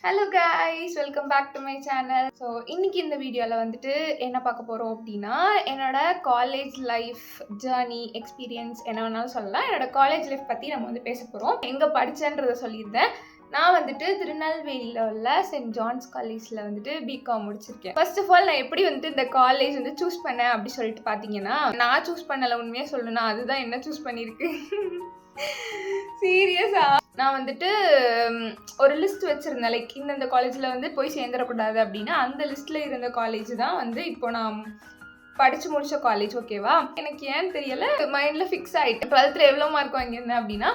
Hello guys, welcome back to my channel. So இன்னைக்கு இந்த வீடியோவில் வந்துட்டு என்ன பார்க்க போகிறோம் அப்படின்னா, என்னோட காலேஜ் லைஃப் ஜேர்னி எக்ஸ்பீரியன்ஸ் என்ன வேணாலும் சொல்லலாம். என்னோட காலேஜ் லைஃப் பற்றி நம்ம வந்து பேச போகிறோம். எங்கே படித்தேன்றதை சொல்லியிருந்தேன். நான் வந்துட்டு திருநெல்வேலியில் உள்ள சென்ட் ஜான்ஸ் காலேஜில் வந்துட்டு பிகாம் முடிச்சிருக்கேன். ஃபர்ஸ்ட் ஆஃப் ஆல் நான் எப்படி வந்துட்டு இந்த காலேஜ் வந்து சூஸ் பண்ணேன் அப்படி சொல்லிட்டு பார்த்தீங்கன்னா, நான் சூஸ் பண்ணலை, உண்மையாக சொல்லணும்னா அதுதான் என்ன சூஸ் பண்ணியிருக்கு. சீரியஸா நான் வந்துட்டு ஒரு லிஸ்ட் வச்சிருந்தேன், லைக் இந்த காலேஜில் வந்து போய் சேர்ந்துடக்கூடாது அப்படின்னா அந்த லிஸ்ட்டில் இருந்த காலேஜ் தான் வந்து இப்போ நான் படித்து முடித்த காலேஜ். ஓகேவா, எனக்கு ஏன்னு தெரியலை, மைண்டில் ஃபிக்ஸ் ஆகிட்டு 12th எவ்வளோ மார்க் வாங்கியிருந்தேன் அப்படின்னா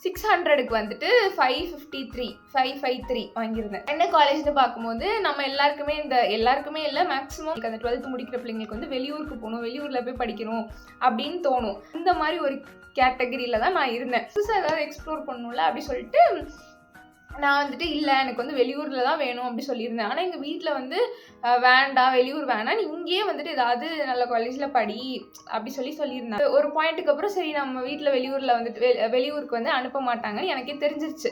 600க்கு வந்துட்டு 553 வாங்கியிருந்தேன். என்ன காலேஜ்னு பார்க்கும்போது நம்ம எல்லாருக்குமே இல்லை, மேக்ஸிமம் அந்த 12th முடிக்கிற பிள்ளைங்களுக்கு வந்து வெளியூருக்கு போகணும், வெளியூரில் போய் படிக்கணும் அப்படின்னு தோணும். இந்த மாதிரி ஒரு கேட்டகரியில் தான் நான் இருந்தேன். புதுசாக ஏதாவது எக்ஸ்ப்ளோர் பண்ணணும்ல அப்படி சொல்லிட்டு நான் வந்துட்டு இல்லை, எனக்கு வந்து வெளியூரில் தான் வேணும் அப்படி சொல்லியிருந்தேன். ஆனால் எங்கள் வீட்டில் வந்து வேண்டாம், வெளியூர் வேணாம், நீ இங்கேயே வந்துட்டு ஏதாவது நல்ல காலேஜில் படி அப்படி சொல்லியிருந்தாங்க. ஒரு பாயிண்ட்டுக்கு அப்புறம் சரி நம்ம வீட்டில் வெளியூரில் வந்துட்டு வெளியூருக்கு வந்து அனுப்ப மாட்டாங்கன்னு எனக்கே தெரிஞ்சிருச்சு.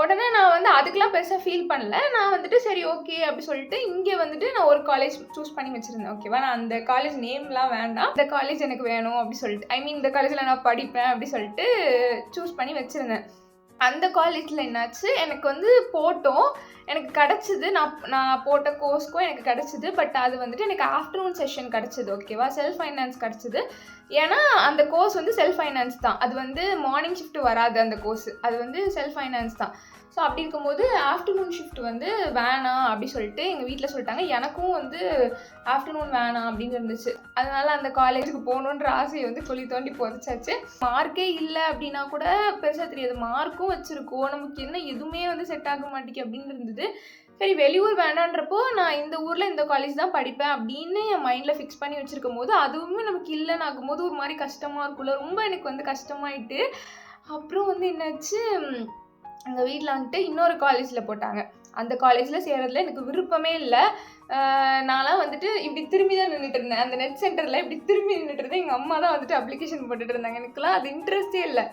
உடனே நான் வந்து அதுக்கெலாம் பெருசாக ஃபீல் பண்ணல. நான் வந்துட்டு சரி ஓகே அப்படி சொல்லிட்டு இங்கே வந்துட்டு நான் ஒரு காலேஜ் சூஸ் பண்ணி வச்சுருந்தேன். ஓகேவா, நான் அந்த காலேஜ் நேம்லாம் வேண்டாம், இந்த காலேஜ் எனக்கு வேணும் அப்படி சொல்லிட்டு, இந்த காலேஜில் நான் படிப்பேன் அப்படி சொல்லிட்டு சூஸ் பண்ணி வச்சுருந்தேன். அந்த காலேஜில் என்னாச்சு, எனக்கு வந்து போட்டோம், எனக்கு கிடச்சிது, நான் போட்ட கோர்ஸ்க்கும் எனக்கு கிடச்சிது. பட் அது வந்துட்டு எனக்கு ஆஃப்டர்நூன் செஷன் கிடச்சிது. ஓகேவா, செல்ஃப் ஃபைனான்ஸ் கிடச்சிது. ஏன்னா அந்த கோர்ஸ் வந்து செல்ஃப் ஃபைனான்ஸ் தான், அது வந்து மார்னிங் ஷிஃப்ட் வராது. அந்த கோர்ஸ் அது வந்து செல்ஃப் ஃபைனான்ஸ் தான். ஸோ அப்படி இருக்கும்போது ஆஃப்டர்நூன் ஷிஃப்ட் வந்து வேணாம் அப்படி சொல்லிட்டு எங்கள் வீட்டில் சொல்லிட்டாங்க. எனக்கும் வந்து ஆஃப்டர்நூன் வேணாம் அப்படின்னு இருந்துச்சு. அதனால அந்த காலேஜுக்கு போகணுன்ற ஆசையை வந்து குழி தோண்டி புதைச்சாச்சு. மார்க்கே இல்லை அப்படின்னா கூட பெருசாக தெரியாது, மார்க்கும் வச்சுருக்கோம், நமக்கு என்ன எதுவுமே வந்து செட் ஆக மாட்டேங்குது அப்படின்னு இருந்தது. சரி வெளியூர் வேண்டான்றப்போ நான் இந்த ஊரில் இந்த காலேஜ் தான் படிப்பேன் அப்படின்னு என் மைண்டில் ஃபிக்ஸ் பண்ணி வச்சுருக்கும் போது அதுவுமே நமக்கு இல்லைன்னு ஆகும்போது ஒரு மாதிரி கஷ்டமாக இருக்கும்ல, ரொம்ப எனக்கு வந்து கஷ்டமாயிட்டு அப்புறம் வந்து என்னாச்சு, எங்கள் வீட்டில் வந்துட்டு இன்னொரு காலேஜில் போட்டாங்க. அந்த காலேஜில் சேர்றதுல எனக்கு விருப்பமே இல்லை. நான்லாம் வந்துட்டு இப்படி திரும்பி தான் நின்றுட்டு இருந்தேன், அந்த நெட் சென்டரில் இப்படி திரும்பி நின்றுட்டு இருந்தேன். எங்கள் அம்மா தான் வந்துட்டு அப்ளிகேஷன் போட்டுட்டு இருந்தாங்க, எனக்குலாம் அது இன்ட்ரெஸ்டே இல்லை.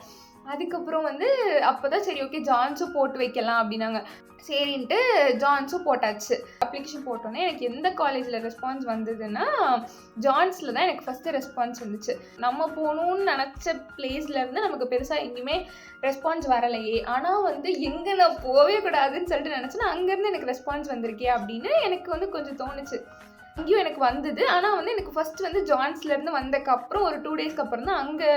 அதுக்கப்புறம் வந்து அப்போ தான் சரி ஓகே ஜான்ஸும் போட்டு வைக்கலாம் அப்படின்னாங்க. சரின்ட்டு ஜான்ஸும் போட்டாச்சு. அப்ளிகேஷன் போட்டோன்னே எனக்கு எந்த காலேஜில் ரெஸ்பான்ஸ் வந்ததுன்னா ஜான்ஸில் தான் எனக்கு ஃபஸ்ட்டு ரெஸ்பான்ஸ் வந்துச்சு. நம்ம போகணுன்னு நினச்ச பிளேஸ்லேருந்து நமக்கு பெருசாக எங்கேயுமே ரெஸ்பான்ஸ் வரலையே, ஆனால் வந்து எங்கே நான் போகவே கூடாதுன்னு சொல்லிட்டு நினச்சேன்னா அங்கேருந்து எனக்கு ரெஸ்பான்ஸ் வந்திருக்கே அப்படின்னு எனக்கு வந்து கொஞ்சம் தோணுச்சு. அங்கேயும் எனக்கு வந்தது. ஆனால் வந்து எனக்கு ஃபஸ்ட்டு வந்து ஜான்ஸ்லேருந்து வந்ததுக்கப்புறம் ஒரு 2 டேஸ்க்கு அப்புறம் தான் அங்கே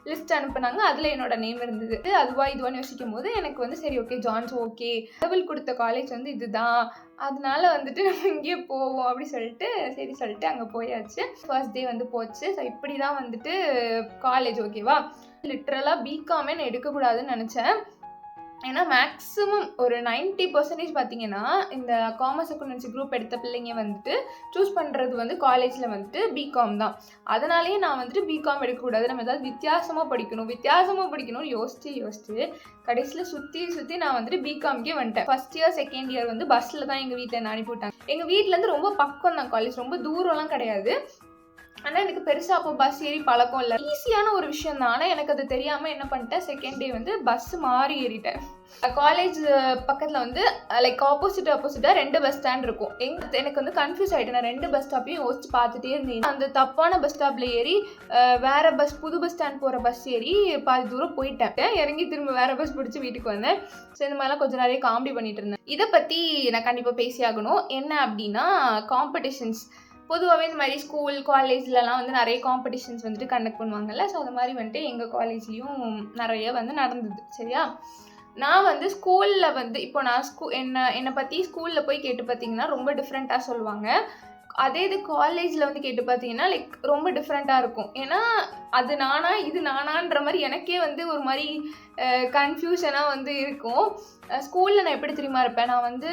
லிஸ்ட் அனுப்புனாங்க. அதில் என்னோட நேம் இருந்தது. இதுவான்னு யோசிக்கும் போது எனக்கு வந்து சரி ஓகே ஜான்ஸ் ஓகே, கடவுள் கொடுத்த காலேஜ் வந்து இதுதான், அதனால வந்துட்டு நம்ம இங்கேயே போவோம் அப்படி சொல்லிட்டு சரி சொல்லிட்டு அங்கே போயாச்சு. ஃபர்ஸ்ட் டே வந்து போச்சு. ஸோ இப்படி தான் வந்துட்டு காலேஜ். ஓகேவா, லிட்ரலாக பிகாமே நான் எடுக்கக்கூடாதுன்னு நினச்சேன். ஏன்னா மேக்ஸிமம் ஒரு 90% பார்த்தீங்கன்னா இந்த காமர்ஸ் அக்கௌண்டன்சி குரூப் எடுத்த பிள்ளைங்க வந்துட்டு சூஸ் பண்ணுறது வந்து காலேஜில் வந்துட்டு பிகாம் தான். அதனாலேயே நான் வந்துட்டு பிகாம் எடுக்கக்கூடாது, நம்ம ஏதாவது வித்தியாசமாக படிக்கணும்னு யோசிச்சு கடைசியில் சுற்றி நான் வந்துட்டு பிகாம்க்கே வந்துட்டேன். ஃபர்ஸ்ட் இயர் செகண்ட் இயர் வந்து பஸ்ஸில் தான் எங்கள் வீட்டில் என்ன அனுப்பிவிட்டாங்க. எங்கள் வீட்டிலேருந்து ரொம்ப பக்கம் தான் காலேஜ், ரொம்ப தூரம்லாம் கிடையாது. ஆனால் எனக்கு பெருசாக அப்போ பஸ் ஏறி பழக்கம் இல்லை, ஈஸியான ஒரு விஷயம் தான். ஆனால் எனக்கு அது தெரியாமல் என்ன பண்ணிட்டேன், செகண்ட் டே வந்து பஸ் மாறி ஏறிட்டேன். காலேஜ் பக்கத்தில் வந்து லைக் ஆப்போசிட்டாக 2 பஸ் ஸ்டாண்ட் இருக்கும். எனக்கு வந்து கன்ஃபியூஸ் ஆகிட்டேன். நான் 2 பஸ் ஸ்டாப்பையும் யோசிச்சு பார்த்துட்டே இருந்தேன். அந்த தப்பான பஸ் ஸ்டாப்பில் ஏறி வேறு பஸ், புது பஸ் ஸ்டாண்ட் போகிற பஸ் ஏறி பாதி தூரம் போயிட்டேன். இறங்கி திரும்ப வேறு பஸ் பிடிச்சி வீட்டுக்கு வந்தேன். ஸோ இந்த மாதிரிலாம் கொஞ்சம் நிறைய காமெடி பண்ணிட்டு இருந்தேன். இதை பற்றி நான் கண்டிப்பாக பேசி ஆகணும். என்ன அப்படின்னா காம்படிஷன்ஸ். பொதுவாகவே இந்த மாதிரி ஸ்கூல் காலேஜ்லலாம் வந்து நிறைய காம்படிஷன்ஸ் வந்துட்டு கண்டக்ட் பண்ணுவாங்கல்ல. ஸோ அது மாதிரி வந்துட்டு எங்கள் காலேஜ்லேயும் நிறைய வந்து நடந்தது. சரியா, நான் வந்து ஸ்கூலில் வந்து இப்போ நான் என்னை பற்றி ஸ்கூலில் போய் கேட்டு பார்த்தீங்கன்னா ரொம்ப டிஃப்ரெண்ட்டாக சொல்லுவாங்க. அதே இது காலேஜில் வந்து கேட்டு பார்த்தீங்கன்னா லைக் ரொம்ப டிஃப்ரெண்ட்டாக இருக்கும். ஏன்னா அது நானா இது நானான்ற மாதிரி எனக்கே வந்து ஒரு மாதிரி கன்ஃபியூஷனாக வந்து இருக்கும். ஸ்கூலில் நான் எப்படி தெரியுமா இருப்பேன், நான் வந்து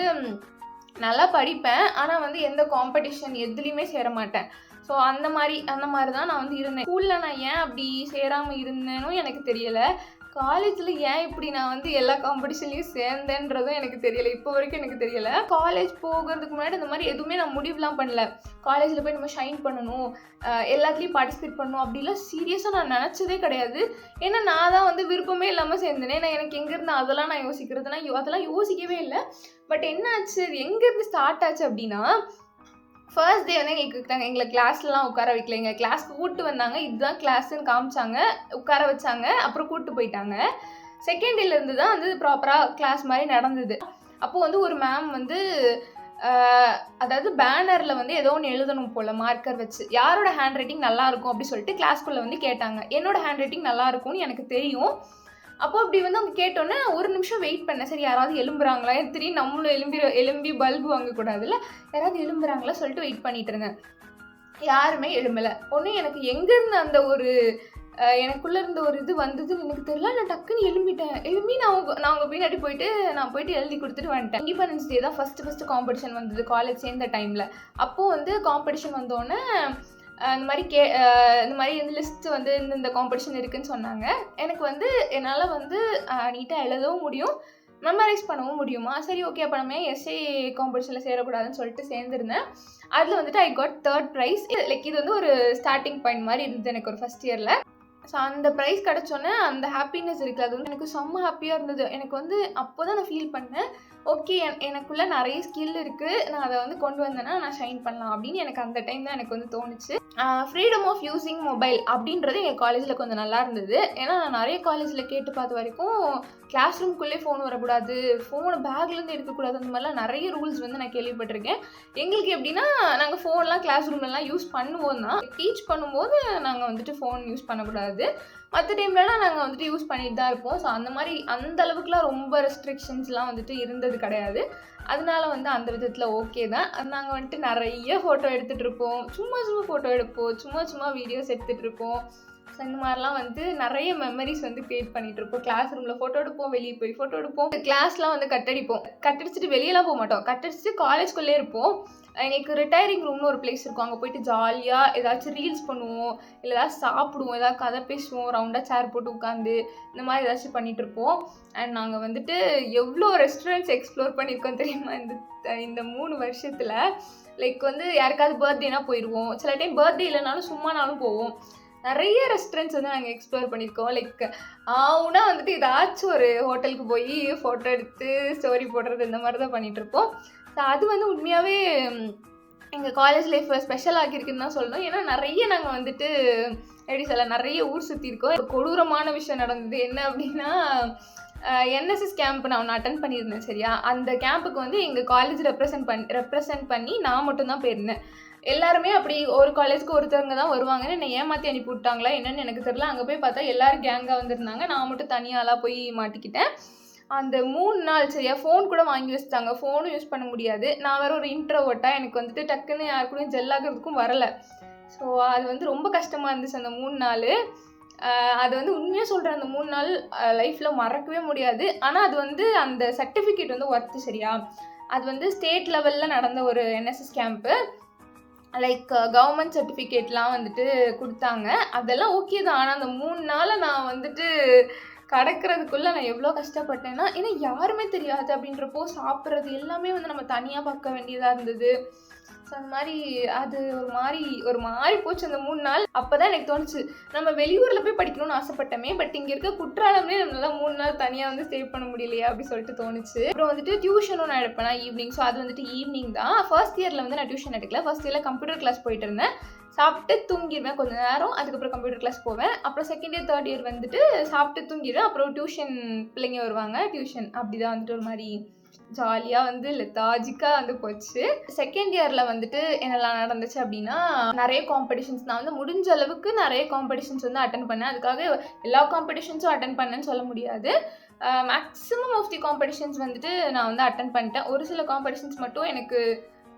நல்லா படிப்பேன், ஆனால் வந்து எந்த காம்படிஷன் எதுலேயுமே சேர மாட்டேன். ஸோ அந்த மாதிரி தான் நான் வந்து இருந்தேன். ஸ்கூலில் நான் ஏன் அப்படி சேராமல் இருந்தேனும் எனக்கு தெரியலை. காலேஜில் ஏன் இப்படி நான் வந்து எல்லா காம்படிஷன்லேயும் சேர்ந்தேன்றதும் எனக்கு தெரியலை, இப்போ வரைக்கும் எனக்கு தெரியலை. காலேஜ் போகிறதுக்கு முன்னாடி இந்த மாதிரி எதுவுமே நான் முடிவுலாம் பண்ணல. காலேஜில் போய் நம்ம ஷைன் பண்ணணும், எல்லாத்துலேயும் பார்ட்டிசிபேட் பண்ணணும் அப்படிலாம் சீரியஸாக நான் நினச்சதே கிடையாது. ஏன்னா நான் தான் வந்து விருப்பமே இல்லாமல் சேர்ந்தேனே. நான் எனக்கு எங்கேருந்து அதெல்லாம் நான் யோசிக்கிறதுனா அதெல்லாம் யோசிக்கவே இல்லை. பட் என்ன ஆச்சு, அது எங்கேருந்து ஸ்டார்ட் ஆச்சு அப்படின்னா, ஃபர்ஸ்ட் டே வந்து எங்களை கிளாஸ்லாம் உட்கார வைக்கல. எங்கள் கிளாஸ்க்கு கூப்பிட்டு வந்தாங்க, இதுதான் கிளாஸ்ன்னு காமிச்சாங்க, உட்கார வச்சாங்க, அப்புறம் கூப்பிட்டு போயிட்டாங்க. செகண்ட் டேலேருந்து தான் வந்து ப்ராப்பராக கிளாஸ் மாதிரி நடந்தது. அப்போது வந்து ஒரு மேம் வந்து அதாவது பேனரில் வந்து ஏதோ ஒன்று எழுதணும் போல் மார்க்கர் வச்சு, யாரோட ஹேண்ட் ரைட்டிங் நல்லாயிருக்கும் அப்படி சொல்லிட்டு கிளாஸ்க்குள்ளே வந்து கேட்டாங்க. என்னோட ஹேண்ட் ரைட்டிங் நல்லாயிருக்கும்னு எனக்கு தெரியும். அப்போ அப்படி வந்து அவங்க கேட்டோன்னே நான் ஒரு நிமிஷம் வெயிட் பண்ணேன். சரி யாராவது எழும்புறாங்களா, திடீர்னு நம்மளும் எழும்பி பல்பு வாங்கக்கூடாதுல்ல, யாராவது எழும்புறாங்களா சொல்லிட்டு வெயிட் பண்ணிட்டு இருந்தேன். யாருமே எழும்பலை. ஒன்று எனக்கு எங்கேருந்து அந்த ஒரு எனக்குள்ளே இருந்த ஒரு இது வந்ததுன்னு எனக்கு தெரியல. நான் டக்குன்னு எழும்பி நான் அவங்க பின்னாடி போயிட்டு எழுதி கொடுத்துட்டு வந்துட்டேன். இண்டிபெண்டன்ஸ் டே தான் ஃபஸ்ட்டு காம்படிஷன் வந்தது காலேஜ் சேர்ந்த டைமில். அப்போது வந்து காம்படிஷன் வந்தோடனே இந்த மாதிரி இந்த லிஸ்ட்டு வந்து இந்த காம்படிஷன் இருக்குதுன்னு சொன்னாங்க. எனக்கு வந்து என்னால் வந்து நீட்டாக எழுதவும் முடியும், மெமரைஸ் பண்ணவும் முடியுமா, சரி ஓகே அப்போ நம்ம எஸ்ஏ காம்படிஷனில் சேரக்கூடாதுன்னு சொல்லிட்டு சேர்ந்துருந்தேன். அதில் வந்துட்டு I got 3rd price. Like இது வந்து ஒரு ஸ்டார்டிங் பாயிண்ட் மாதிரி இருந்தது எனக்கு ஒரு ஃபஸ்ட் இயரில். ஸோ அந்த ப்ரைஸ் கிடச்சோன்னே அந்த ஹாப்பினஸ் இருக்குது, அது வந்து எனக்கு செம்ம ஹாப்பியாக இருந்தது. எனக்கு வந்து அப்போ தான் நான் ஃபீல் பண்ணேன், ஓகே எனக்குள்ளே நிறைய ஸ்கில் இருக்குது, நான் அதை வந்து கொண்டு வந்தேன்னா நான் ஷைன் பண்ணலாம் அப்படின்னு எனக்கு அந்த டைம் தான் எனக்கு வந்து தோணுச்சு. ஃப்ரீடம் ஆஃப் யூஸிங் மொபைல் அப்படின்றது எங்கள் காலேஜில் கொஞ்சம் நல்லா இருந்தது. ஏன்னா நான் நிறைய காலேஜில் கேட்டு பார்த்த வரைக்கும் கிளாஸ் ரூம்குள்ளே ஃபோன் வரக்கூடாது, ஃபோனை பேக்லேருந்து எடுக்கக்கூடாது, அந்த மாதிரிலாம் நிறைய ரூல்ஸ் வந்து நான் கேள்விப்பட்டிருக்கேன். எங்களுக்கு எப்படின்னா நாங்கள் ஃபோன்லாம் கிளாஸ் ரூம்லலாம் யூஸ் பண்ணுவோம் தான், டீச் பண்ணும்போது நாங்கள் வந்துட்டு ஃபோன் யூஸ் பண்ணக்கூடாது, மற்ற டைம்லலாம் நாங்கள் வந்துட்டு யூஸ் பண்ணிட்டு தான் இருப்போம். ஸோ அந்த மாதிரி அந்த அளவுக்குலாம் ரொம்ப ரெஸ்ட்ரிக்ஷன்ஸ்லாம் வந்துட்டு இருந்தது கிடையாது. அதனால வந்து அந்த விதத்தில் ஓகே தான். நாங்கள் வந்துட்டு நிறைய ஃபோட்டோ எடுத்துகிட்டு இருப்போம், சும்மா ஃபோட்டோ எடுப்போம், சும்மா வீடியோஸ் எடுத்துகிட்டு இருப்போம். ஸோ இந்த மாதிரிலாம் வந்து நிறைய மெமரிஸ் வந்து க்ரியேட் பண்ணிகிட்டு இருப்போம். கிளாஸ் ரூமில் ஃபோட்டோ எடுப்போம், வெளியே போய் ஃபோட்டோ எடுப்போம், கிளாஸ்லாம் வந்து கட்டடிச்சிட்டு வெளியெல்லாம் போக மாட்டோம், கட்டடிச்சிட்டு காலேஜ்குள்ளே இருப்போம். எங்களுக்கு ரிட்டையரிங் ரூம்னு ஒரு பிளேஸ் இருக்கும், அங்கே போயிட்டு ஜாலியாக ஏதாச்சும் ரீல்ஸ் பண்ணுவோம், இல்லை ஏதாவது சாப்பிடுவோம், ஏதாவது கதை பேசுவோம், ரவுண்டாக சேர் போட்டு உட்காந்து இந்த மாதிரி ஏதாச்சும் பண்ணிகிட்ருப்போம். அண்ட் நாங்கள் வந்துட்டு எவ்வளோ ரெஸ்டாரண்ட்ஸ் எக்ஸ்ப்ளோர் பண்ணியிருக்கோம் தெரியுமா இந்த 3 வருஷத்தில். லைக் வந்து யாருக்காவது பர்த்டேனா போயிடுவோம், சில டைம் பர்த்டே இல்லைனாலும் சும்மானாலும் போவோம். நிறைய ரெஸ்டாரண்ட்ஸ் வந்து நாங்கள் எக்ஸ்ப்ளோர் பண்ணியிருக்கோம். லைக் ஆவுனா வந்துட்டு ஏதாச்சும் ஒரு ஹோட்டலுக்கு போய் ஃபோட்டோ எடுத்து ஸ்டோரி போடுறது இந்த மாதிரி தான் பண்ணிகிட்ருப்போம். ஸோ அது வந்து உண்மையாகவே எங்கள் காலேஜ் லைஃப்பை ஸ்பெஷல் ஆக்கியிருக்குன்னு தான் சொல்லணும். ஏன்னா நிறைய நாங்கள் வந்துட்டு எப்படி சொல்ல நிறைய ஊர் சுற்றிருக்கோம். ஒரு கொடூரமான விஷயம் நடந்தது என்ன அப்படின்னா, என்எஸ்எஸ் கேம்ப் நான் ஒன்று அட்டன் பண்ணியிருந்தேன் சரியா. அந்த கேம்புக்கு வந்து எங்கள் காலேஜ் ரெப்ரசன்ட் பண்ணி நான் மட்டும்தான் போயிருந்தேன். எல்லாருமே அப்படி ஒரு காலேஜுக்கு ஒருத்தவங்க தான் வருவாங்கன்னு என்னை ஏமாற்றி அனுப்பி விட்டாங்களா என்னன்னு எனக்கு தெரியல. அங்கே போய் பார்த்தா எல்லோரும் கேங்காக வந்திருந்தாங்க, நான் மட்டும் தனியாலாம் போய் மாட்டிக்கிட்டேன். அந்த 3 நாள் சரியா ஃபோன் கூட வாங்கி வச்சுட்டாங்க, ஃபோனும் யூஸ் பண்ண முடியாது. நான் வேறு ஒரு இன்ட்ரோவர்ட்டாக, எனக்கு வந்துட்டு டக்குன்னு யார் கூடயும் ஜெல்லாகிறதுக்கும் வரலை. ஸோ அது வந்து ரொம்ப கஷ்டமாக இருந்துச்சு அந்த 3 நாள். அது வந்து உண்மையாக சொல்கிறேன், அந்த 3 நாள் லைஃப்பில் மறக்கவே முடியாது. ஆனால் அது வந்து அந்த சர்டிஃபிகேட் வந்து ஒர்த்து சரியா. அது வந்து ஸ்டேட் லெவலில் நடந்த ஒரு என்எஸ்எஸ் கேம்ப்பு. லைக் கவர்மெண்ட் சர்டிஃபிகேட்லாம் வந்துட்டு கொடுத்தாங்க, அதெல்லாம் ஓகே தான். ஆனால் அந்த 3 நாளை நான் வந்துட்டு கடக்கிறதுக்குள்ளே நான் எவ்வளோ கஷ்டப்பட்டேன்னா, ஏன்னா யாருமே தெரியாது அப்படின்றப்போ சாப்பிட்றது எல்லாமே வந்து நம்ம தனியாக பார்க்க வேண்டியதாக இருந்தது. ஸோ அந்த மாதிரி அது ஒரு மாதிரி போச்சு அந்த 3 நாள். அப்போ தான் எனக்கு தோணுச்சு, நம்ம வெளியூரில் போய் படிக்கணும்னு ஆசைப்பட்டோமே, பட் இங்கே இருக்க குற்றாலம்லேயே நம்மளால 3 நாள் தனியாக வந்து ஸ்டே பண்ண முடியலையா அப்படி சொல்லிட்டு தோணுச்சு. அப்புறம் வந்துட்டு டியூஷனும் நான் எடுப்பேன் ஈவினிங். ஸோ அது வந்துட்டு ஈவினிங் தான். ஃபர்ஸ்ட் இயரில் வந்து நான் டியூஷன் எடுக்கல. ஃபர்ஸ்ட் இயரில் கம்ப்யூட்டர் கிளாஸ் போயிட்டு இருந்தேன், சாப்பிட்டு தூங்கிடுவேன் கொஞ்சம் நேரம், அதுக்கப்புறம் கம்ப்யூட்டர் கிளாஸ் போவேன். அப்புறம் செகண்ட் இயர் தேர்ட் இயர் வந்துட்டு சாப்பிட்டு தூங்கிடுவேன், அப்புறம் டியூஷன் பிள்ளைங்க வருவாங்க, டியூஷன் அப்படி தான் வந்துட்டு ஒரு மாதிரி ஜாலியாக வந்து லெத்தாஜிக்காக வந்து போச்சு. செகண்ட் இயரில் வந்துட்டு என்னெல்லாம் நடந்துச்சு அப்படின்னா, நிறைய காம்படிஷன்ஸ் நான் வந்து முடிஞ்ச அளவுக்கு நிறைய காம்படிஷன்ஸ் வந்து அட்டன் பண்ணேன். அதுக்காக எல்லா காம்படிஷன்ஸும் அட்டன் பண்ணேன்னு சொல்ல முடியாது. மேக்ஸிமம் ஆஃப் தி காம்படிஷன்ஸ் வந்துட்டு நான் வந்து அட்டன் பண்ணிட்டேன். ஒரு சில காம்படிஷன்ஸ் மட்டும் எனக்கு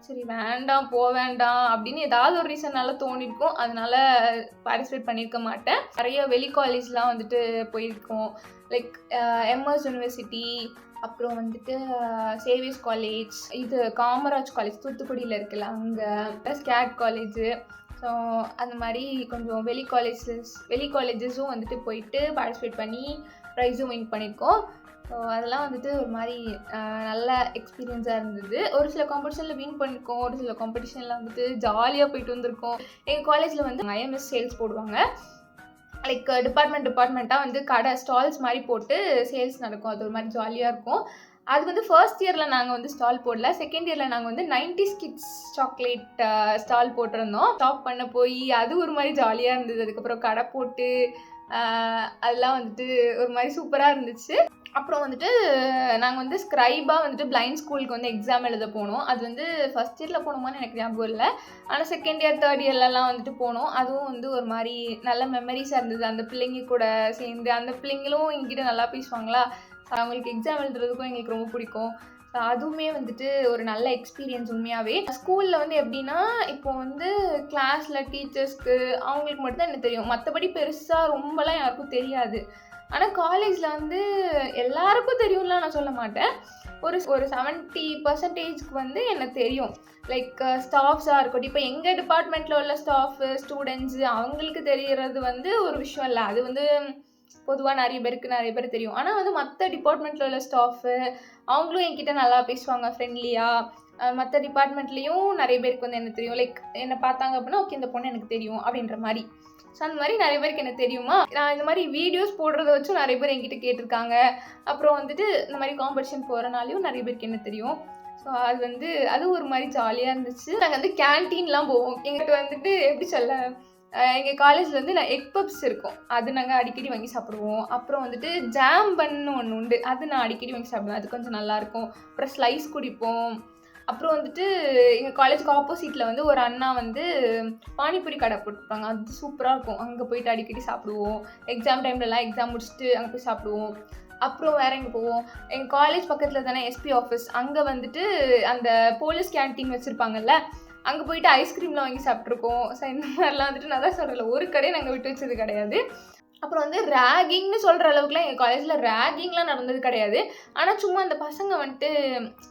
சரி வேண்டாம் வேண்டாம் அப்படின்னு ஏதாவது ஒரு ரீசன்னால தோணிருக்கும், அதனால பார்ட்டிசிபேட் பண்ணியிருக்க மாட்டேன். நிறைய வெளி காலேஜ்லாம் வந்துட்டு போயிருக்கோம். லைக் எம்எஸ் யூனிவர்சிட்டி, அப்புறம் வந்துட்டு சேவியர்ஸ் காலேஜ், இது காமராஜ் காலேஜ் தூத்துக்குடியில் இருக்குல்ல அங்கே, ஸ்கேட் காலேஜு. ஸோ அந்த மாதிரி கொஞ்சம் வெளி காலேஜஸும் வந்துட்டு போயிட்டு பார்ட்டிசிபேட் பண்ணி ப்ரைஸும் வின் பண்ணியிருக்கோம். ஸோ அதெல்லாம் வந்துட்டு ஒரு மாதிரி நல்ல எக்ஸ்பீரியன்ஸாக இருந்தது. ஒரு சில காம்படிஷனில் வின் பண்ணியிருக்கோம், ஒரு சில காம்படிஷனில் வந்துட்டு ஜாலியாக போயிட்டு வந்திருக்கோம். எங்கள் காலேஜில் வந்து ஐஎம்எஸ் சேல்ஸ் போடுவாங்க. லைக் டிபார்ட்மெண்ட்டாக வந்து கடை ஸ்டால்ஸ் மாதிரி போட்டு சேல்ஸ் நடக்கும். அது ஒரு மாதிரி ஜாலியாக இருக்கும். அது வந்து ஃபர்ஸ்ட் இயரில் நாங்கள் வந்து ஸ்டால் போடல. செகண்ட் இயரில் நாங்கள் வந்து 90s கிட்ஸ் சாக்லேட் ஸ்டால் போட்டிருந்தோம். ஸ்டாப் பண்ண போய் அது ஒரு மாதிரி ஜாலியாக இருந்தது. அதுக்கப்புறம் கடை போட்டு அதெல்லாம் வந்துட்டு ஒரு மாதிரி சூப்பராக இருந்துச்சு. அப்புறம் வந்துட்டு நாங்கள் வந்து ஸ்க்ரைபாக வந்துட்டு பிளைண்ட் ஸ்கூலுக்கு வந்து எக்ஸாம் எழுத போனோம். அது வந்து ஃபஸ்ட் இயரில் போனோமான்னு எனக்கு ஞாபகம் இல்லை. ஆனால் செகண்ட் இயர் தேர்ட் இயர்லலாம் வந்துட்டு போனோம். அதுவும் வந்து ஒரு மாதிரி நல்ல மெமரிஸாக இருந்தது. அந்த பிள்ளைங்க கூட சேர்ந்து, அந்த பிள்ளைங்களும் எங்கிட்ட நல்லா பேசுவாங்களா, அவங்களுக்கு எக்ஸாம் எழுதுறதுக்கும் எங்களுக்கு ரொம்ப பிடிக்கும். ஸோ அதுவுமே வந்துட்டு ஒரு நல்ல எக்ஸ்பீரியன்ஸ் உண்மையாகவே. ஸ்கூலில் வந்து எப்படின்னா, இப்போ வந்து கிளாஸில் டீச்சர்ஸ்க்கு அவங்களுக்கு மட்டும்தான் எனக்கு தெரியும், மற்றபடி பெருசாக ரொம்பலாம் யாருக்கும் தெரியாது. ஆனால் காலேஜில் வந்து எல்லாருக்கும் தெரியும்லாம் நான் சொல்ல மாட்டேன். ஒரு 70% வந்து எனக்கு தெரியும். லைக் ஸ்டாஃப்ஸாக இருக்கட்டும், இப்போ எங்கள் டிபார்ட்மெண்ட்டில் உள்ள ஸ்டாஃபு ஸ்டூடெண்ட்ஸு அவங்களுக்கு தெரிகிறது வந்து ஒரு விஷயம் இல்லை. அது வந்து பொதுவாக நிறைய பேர் தெரியும். ஆனால் வந்து மற்ற டிபார்ட்மெண்ட்டில் உள்ள ஸ்டாஃபு அவங்களும் என்கிட்ட நல்லா பேசுவாங்க ஃப்ரெண்ட்லியாக. மற்ற டிபார்ட்மெண்ட்லேயும் நிறைய பேருக்கு வந்து எனக்கு தெரியும். லைக் என்னை பார்த்தாங்க அப்படின்னா, ஓகே இந்த பொண்ணு எனக்கு தெரியும் அப்படின்ற மாதிரி. ஸோ அந்த மாதிரி நிறைய பேருக்கு எனக்கு தெரியுமா. நான் இந்த மாதிரி வீடியோஸ் போடுறத வச்சும் நிறைய பேர் என்கிட்ட கேட்டிருக்காங்க. அப்புறம் வந்துட்டு இந்த மாதிரி காம்படிஷன் போகிறனாலையும் நிறைய பேருக்கு என்ன தெரியும். ஸோ அது வந்து அது ஒரு மாதிரி ஜாலியாக இருந்துச்சு. நாங்கள் வந்து கேன்டீன்லாம் போவோம். எங்கிட்ட வந்துட்டு எப்படி சொல்ல, எங்கள் காலேஜில் வந்து எக் பப்ஸ் இருக்கும், அது நாங்கள் அடிக்கடி வாங்கி சாப்பிடுவோம். அப்புறம் வந்துட்டு ஜாம் பன்னு ஒன்று உண்டு, அது நான் அடிக்கடி வாங்கி சாப்பிடுவேன். அது கொஞ்சம் நல்லாயிருக்கும். அப்புறம் ஸ்லைஸ் குடிப்போம். அப்புறம் வந்துட்டு எங்கள் காலேஜுக்கு ஆப்போசிட்டில் வந்து ஒரு அண்ணா வந்து பானிபூரி கடை போட்டுருப்பாங்க. அது சூப்பராக இருக்கும். அங்கே போயிட்டு அடிக்கடி சாப்பிடுவோம். எக்ஸாம் டைம்லலாம் எக்ஸாம் முடிச்சுட்டு அங்கே போய் சாப்பிடுவோம். அப்புறம் வேறு எங்கே போவோம், எங்கள் காலேஜ் பக்கத்தில் தானே எஸ்பி ஆஃபீஸ், அங்கே வந்துட்டு அந்த போலீஸ் கேன்டீன் வச்சுருப்பாங்கல்ல, அங்கே போயிட்டு ஐஸ்கிரீம்லாம் வாங்கி சாப்பிட்ருக்கோம். ஸோ இந்த மாதிரிலாம் வந்துட்டு நான் தான் சொல்கிறல, ஒரு கடையை நாங்கள் விட்டு வச்சது கிடையாது. அப்புறம் வந்து ரேகிங்னு சொல்கிற அளவுக்குலாம் எங்கள் காலேஜில் ரேகிங்லாம் நடந்தது கிடையாது. ஆனால் சும்மா அந்த பசங்க வந்துட்டு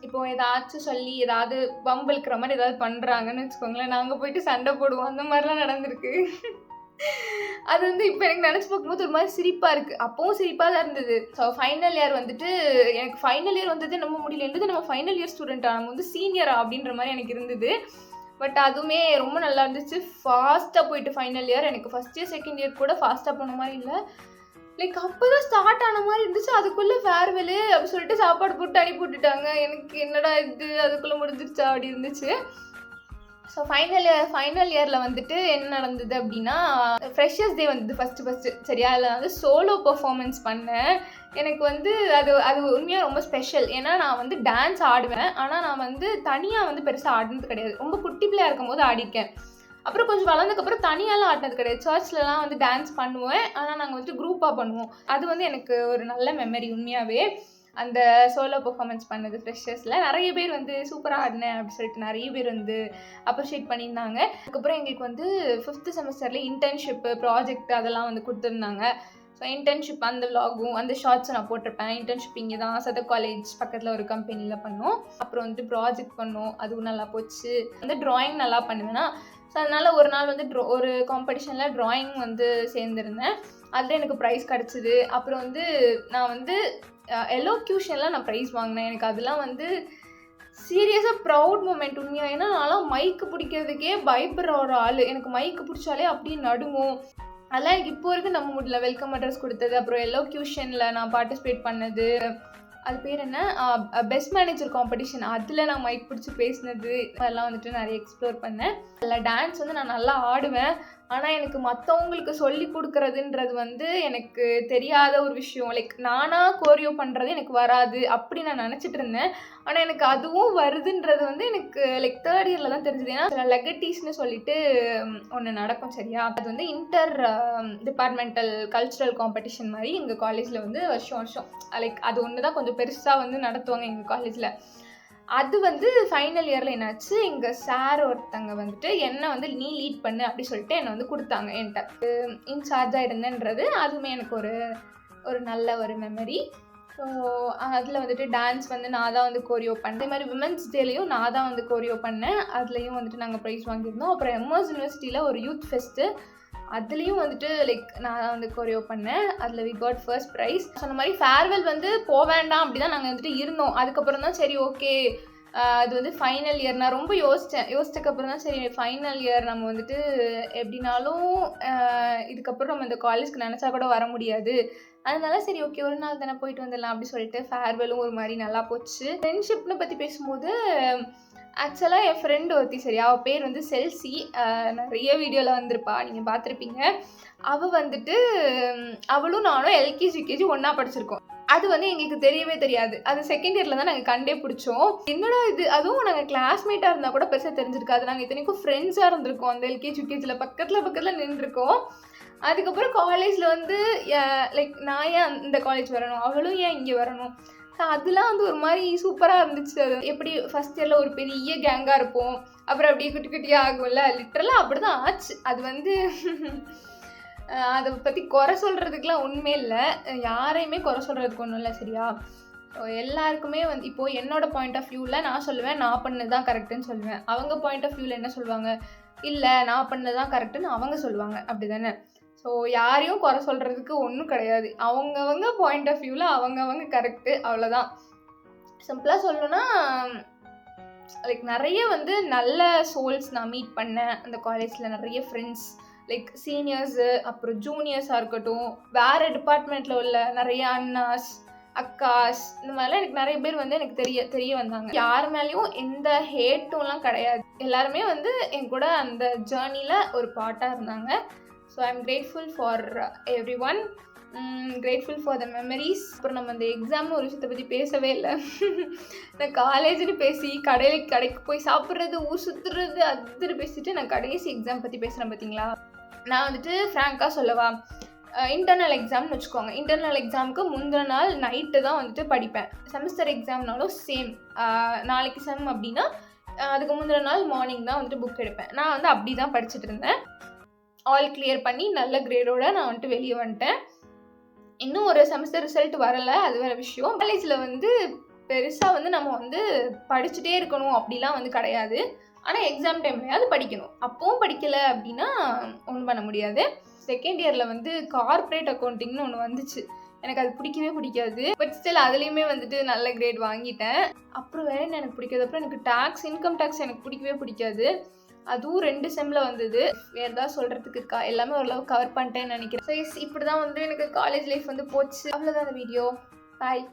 இப்போது ஏதாச்சும் சொல்லி ஏதாவது வம்பிழுக்கிற மாதிரி ஏதாவது பண்ணுறாங்கன்னு வச்சுக்கோங்களேன், நாங்கள் போயிட்டு சண்டை போடுவோம். அந்த மாதிரிலாம் நடந்திருக்கு. அது வந்து இப்போ எனக்கு நினச்சி பார்க்கும்போது ஒரு மாதிரி சிரிப்பாக இருக்குது. அப்போவும் சிரிப்பாக தான் இருந்தது. ஸோ ஃபைனல் இயர் வந்துட்டு எனக்கு ஃபைனல் இயர் வந்தது நம்ப முடியல. இருந்தது நம்ம ஃபைனல் இயர் ஸ்டூடெண்ட்டாக, நம்ம வந்து சீனியரா அப்படின்ற மாதிரி எனக்கு இருந்தது. பட் அதுவுமே ரொம்ப நல்லா இருந்துச்சு. ஃபாஸ்ட்டாக போயிட்டு ஃபைனல் இயர், எனக்கு ஃபஸ்ட் இயர் செகண்ட் இயர் கூட ஃபாஸ்ட்டாக போன மாதிரி இல்லை. லைக் அப்போ தான் ஸ்டார்ட் ஆன மாதிரி இருந்துச்சு. அதுக்குள்ளே ஃபேர்வெலு அப்படி சொல்லிட்டு சாப்பாடு போட்டு அனுப்பி விட்டுட்டாங்க. எனக்கு என்னடா இது, அதுக்குள்ளே முடிஞ்சிருச்சா அப்படி இருந்துச்சு. ஸோ ஃபைனல் இயரில் வந்துட்டு என்ன நடந்தது அப்படின்னா, ஃப்ரெஷர்ஸ் டே வந்தது ஃபஸ்ட்டு சரியா. அதில் வந்து சோலோ பர்ஃபார்மன்ஸ் பண்ணேன். எனக்கு வந்து அது உண்மையாக ரொம்ப ஸ்பெஷல். ஏன்னா நான் வந்து டான்ஸ் ஆடுவேன், ஆனால் நான் வந்து தனியாக வந்து பெருசாக ஆடினது கிடையாது. ரொம்ப குட்டி பிள்ளையாக இருக்கும் போது ஆடிக்கேன். அப்புறம் கொஞ்சம் வளர்ந்ததுக்கப்புறம் தனியாலாம் ஆடினது கிடையாது. சர்ச்லலாம் வந்து டான்ஸ் பண்ணுவேன், ஆனால் நாங்கள் வந்துட்டு குரூப்பாக பண்ணுவோம். அது வந்து எனக்கு ஒரு நல்ல மெமரி உண்மையாகவே. அந்த சோலோ பர்ஃபார்மன்ஸ் பண்ணது ஃப்ரெஷர்ஸில் நிறைய பேர் வந்து சூப்பராக ஆடினேன் அப்படின்னு சொல்லிட்டு நிறைய பேர் வந்து அப்ரிஷியேட் பண்ணியிருந்தாங்க. அதுக்கப்புறம் எங்களுக்கு வந்து 5th செமஸ்டரில் இன்டர்ன்ஷிப்பு ப்ராஜெக்ட் அதெல்லாம் வந்து கொடுத்துருந்தாங்க. ஸோ இன்டர்ன்ஷிப் அந்த விலாகும் அந்த ஷார்ட்ஸும் நான் போட்டிருப்பேன். இன்டர்ன்ஷிப் இங்கே தான் சதக் காலேஜ் பக்கத்தில் ஒரு கம்பெனியில் பண்ணோம். அப்புறம் வந்து ப்ராஜெக்ட் பண்ணோம், அதுவும் நல்லா போச்சு. வந்து ட்ராயிங் நல்லா பண்ணுவேன்னா, ஸோ அதனால் ஒரு நாள் வந்து ஒரு காம்படிஷனில் ட்ராயிங் வந்து சேர்ந்துருந்தேன். அதில் எனக்கு ப்ரைஸ் கிடச்சிது. அப்புறம் வந்து நான் வந்து எலோக்யூஷனில் நான் ப்ரைஸ் வாங்கினேன். எனக்கு அதெல்லாம் வந்து சீரியஸாக ப்ரவுட் மூமெண்ட் உண்மையாக. ஏன்னா நான்லாம் மைக்கு பிடிக்கிறதுக்கே பயப்படுற ஒரு ஆள். எனக்கு மைக்கு பிடிச்சாலே அப்படியே நடுங்கும். அதெல்லாம் எனக்கு இப்போ வரைக்கும் நம்ப முடியல. வெல்கம் அட்ரஸ் கொடுத்தது, அப்புறம் எலோக்யூஷனில் நான் பார்ட்டிசிபேட் பண்ணது, அது பேர் என்ன, பெஸ்ட் மேனேஜர் காம்படிஷன், அதில் நான் மைக் பிடிச்சி பேசினது, அதெல்லாம் வந்துட்டு நிறைய எக்ஸ்ப்ளோர் பண்ணேன். அதில் டான்ஸ் வந்து நான் நல்லா ஆடுவேன். ஆனால் எனக்கு மற்றவங்களுக்கு சொல்லி கொடுக்குறதுன்றது வந்து எனக்கு தெரியாத ஒரு விஷயம். லைக் நானாக கோரியோ பண்ணுறது எனக்கு வராது அப்படி நான் நினச்சிட்டு இருந்தேன். ஆனால் எனக்கு அதுவும் வருதுன்றது வந்து எனக்கு லைக் தேர்ட் இயரில் தான் தெரிஞ்சுது. ஏன்னா சில லெகட்டிஸ்னு சொல்லிட்டு ஒன்று நடக்கும் சரியா. அது வந்து இன்டர் டிபார்ட்மெண்டல் கல்ச்சுரல் காம்படிஷன் மாதிரி எங்கள் காலேஜில் வந்து வருஷம் லைக் அது ஒன்று தான் கொஞ்சம் பெருசாக வந்து நடத்துவாங்க எங்கள் காலேஜில். அது வந்து ஃபைனல் இயரில் என்னாச்சு, எங்கள் சார் ஒருத்தங்க வந்துட்டு என்னை வந்து நீ லீட் பண்ணு அப்படி சொல்லிட்டு என்னை வந்து கொடுத்தாங்க. என்கிட்ட இன்சார்ஜாக இருந்தேன்றது அதுவுமே எனக்கு ஒரு நல்ல ஒரு மெமரி. ஸோ அதில் வந்துட்டு டான்ஸ் வந்து நான் தான் வந்து கோரியோ பண்ணேன். அதே மாதிரி விமென்ஸ் டேலையும் நான் தான் வந்து கோரியோ பண்ணேன். அதுலேயும் வந்துட்டு நாங்கள் ப்ரைஸ் வாங்கியிருந்தோம். அப்புறம் எம்எஸ் யூனிவர்சிட்டியில் ஒரு யூத் ஃபெஸ்ட்டு, அதுலேயும் வந்துட்டு லைக் நான் வந்து கொரியோ பண்ணேன். அதில் வி காட் ஃபர்ஸ்ட் ப்ரைஸ். சொன்ன மாதிரி ஃபேர்வெல் வந்து போக வேண்டாம் அப்படி தான் நாங்கள் வந்துட்டு இருந்தோம். அதுக்கப்புறம் தான் சரி ஓகே அது வந்து ஃபைனல் இயர் நான் ரொம்ப யோசிச்சதுக்கப்புறம் தான் சரி ஃபைனல் இயர் நம்ம வந்துட்டு எப்படினாலும் இதுக்கப்புறம் நம்ம இந்த காலேஜ்க்கு நினச்சா கூட வர முடியாது. அதனால சரி ஓகே ஒரு நாள் தானே போயிட்டு வந்துடலாம் அப்படி சொல்லிட்டு ஃபேர்வெலும் ஒரு மாதிரி நல்லா போச்சு. ஃப்ரெண்ட்ஷிப்னு பற்றி பேசும்போது ஆக்சுவலாக என் ஃப்ரெண்டு ஒருத்தி சரி அவள் பேர் வந்து செல்சி, நிறைய வீடியோவில் வந்திருப்பா, நீங்கள் பார்த்துருப்பீங்க. அவள் வந்துட்டு அவளும் நானும் எல்கேஜி யூகேஜி ஒன்றா படிச்சிருக்கோம். அது வந்து எங்களுக்கு தெரியவே தெரியாது. அது செகண்ட் இயரில் தான் நாங்கள் கண்டே பிடிச்சோம். என்னடா இது, அதுவும் நாங்கள் கிளாஸ்மேட்டாக இருந்தால் கூட பெருசாக தெரிஞ்சிருக்காது. நாங்கள் இத்தனைக்கும் ஃப்ரெண்ட்ஸாக இருந்திருக்கோம். அந்த எல்கேஜி யூகேஜியில் பக்கத்தில் நின்றுருக்கோம். அதுக்கப்புறம் காலேஜில் வந்து லைக் நான் ஏன் இந்த காலேஜ் வரணும், அவளும் ஏன் இங்கே வரணும், அதெல்லாம் வந்து ஒரு மாதிரி சூப்பராக இருந்துச்சு. அது எப்படி ஃபஸ்ட் இயரில் ஒரு பெரிய கேங்காக இருப்போம், அப்புறம் அப்படியே குட்டி குட்டியாக ஆகும்ல, லிட்ரலாக அப்படி தான் ஆச்சு. அது வந்து அதை பற்றி குறை சொல்கிறதுக்கெலாம் உண்மை இல்லை, யாரையுமே குறை சொல்கிறதுக்கு ஒன்றும் இல்லை சரியா. எல்லாருக்குமே வந்து இப்போது என்னோடய பாயிண்ட் ஆஃப் வியூவில் நான் சொல்லுவேன் நான் பண்ணது தான் கரெக்டுன்னு சொல்லுவேன். அவங்க பாயிண்ட் ஆஃப் வியூவில் என்ன சொல்லுவாங்க, இல்லை நான் பண்ணது தான் கரெக்டுன்னு அவங்க சொல்லுவாங்க. அப்படி தானே? ஸோ யாரையும் குறை சொல்கிறதுக்கு ஒன்றும் கிடையாது. அவங்கவங்க பாயிண்ட் ஆஃப் வியூவில் அவங்கவங்க கரெக்டு, அவ்வளோதான். சிம்பிளாக சொல்லணுன்னா லைக் நிறைய வந்து நல்ல சோல்ஸ் நான் மீட் பண்ணேன் அந்த காலேஜில். நிறைய ஃப்ரெண்ட்ஸ் லைக் சீனியர்ஸு அப்புறம் ஜூனியர்ஸாக இருக்கட்டும், வேறு டிபார்ட்மெண்ட்டில் உள்ள நிறைய அண்ணாஸ் அக்காஸ் இந்த மாதிரிலாம் எனக்கு நிறைய பேர் வந்து எனக்கு தெரிய வந்தாங்க. யார் மேலேயும் எந்த ஹேட்டும்லாம் கிடையாது. எல்லாருமே வந்து என் கூட அந்த ஜேர்னியில் ஒரு பார்ட்டாக இருந்தாங்க. So I am grateful for every one, grateful for the memories. அப்புறம் நம்ம அந்த எக்ஸாம்னு ஒரு விஷயத்தை பற்றி பேசவே இல்லை. நான் காலேஜ்னு பேசி கடைக்கு போய் சாப்பிட்றது, ஊர் சுற்றுறது, அது பேசிட்டு நான் கடைசி எக்ஸாம் பற்றி பேசுகிறேன் பார்த்தீங்களா. நான் வந்துட்டு ஃப்ராங்காக சொல்லவா, இன்டர்னல் எக்ஸாம்னு வச்சுக்கோங்க. இன்டர்னல் எக்ஸாமுக்கு முந்தின நாள் நைட்டு தான் வந்துட்டு படிப்பேன். செமஸ்டர் எக்ஸாம்னாலும் சேம், நாளைக்கு செம் அப்படின்னா அதுக்கு முந்தின நாள் மார்னிங் தான் வந்துட்டு புக் எடுப்பேன். நான் வந்து அப்படி தான் படிச்சுட்டு இருந்தேன். ஆல் கிளியர் பண்ணி நல்ல கிரேடோட நான் வந்துட்டு வெளியே வந்துட்டேன். இன்னும் ஒரு செமஸ்டர் ரிசல்ட் வரலை, அது வேறு விஷயம். காலேஜில் வந்து பெருசாக வந்து நம்ம வந்து படிச்சுட்டே இருக்கணும் அப்படிலாம் வந்து கிடையாது. ஆனால் எக்ஸாம் டைம்லையாவது படிக்கணும். அப்போவும் படிக்கலை அப்படின்னா ஒன்றும் பண்ண முடியாது. செகண்ட் இயரில் வந்து கார்ப்பரேட் அக்கௌண்டிங்னு ஒன்று வந்துச்சு. எனக்கு அது பிடிக்கவே பிடிக்காது. பட் ஸ்டில் அதுலேயுமே வந்துட்டு நல்ல கிரேட் வாங்கிட்டேன். அப்புறம் வேறு என்ன எனக்கு பிடிக்காது, அப்புறம் எனக்கு இன்கம் டேக்ஸ் எனக்கு பிடிக்கவே பிடிக்காது. அதுவும் 2 செம்மில் வந்தது. வேறு ஏதாவது சொல்கிறதுக்கு எல்லாமே ஓரளவு கவர் பண்ணிட்டேன்னு நினைக்கிறேன். ஸோ இப்படி தான் வந்து எனக்கு காலேஜ் லைஃப் வந்து போச்சு. அவ்வளோதான் அந்த வீடியோ. பாய்.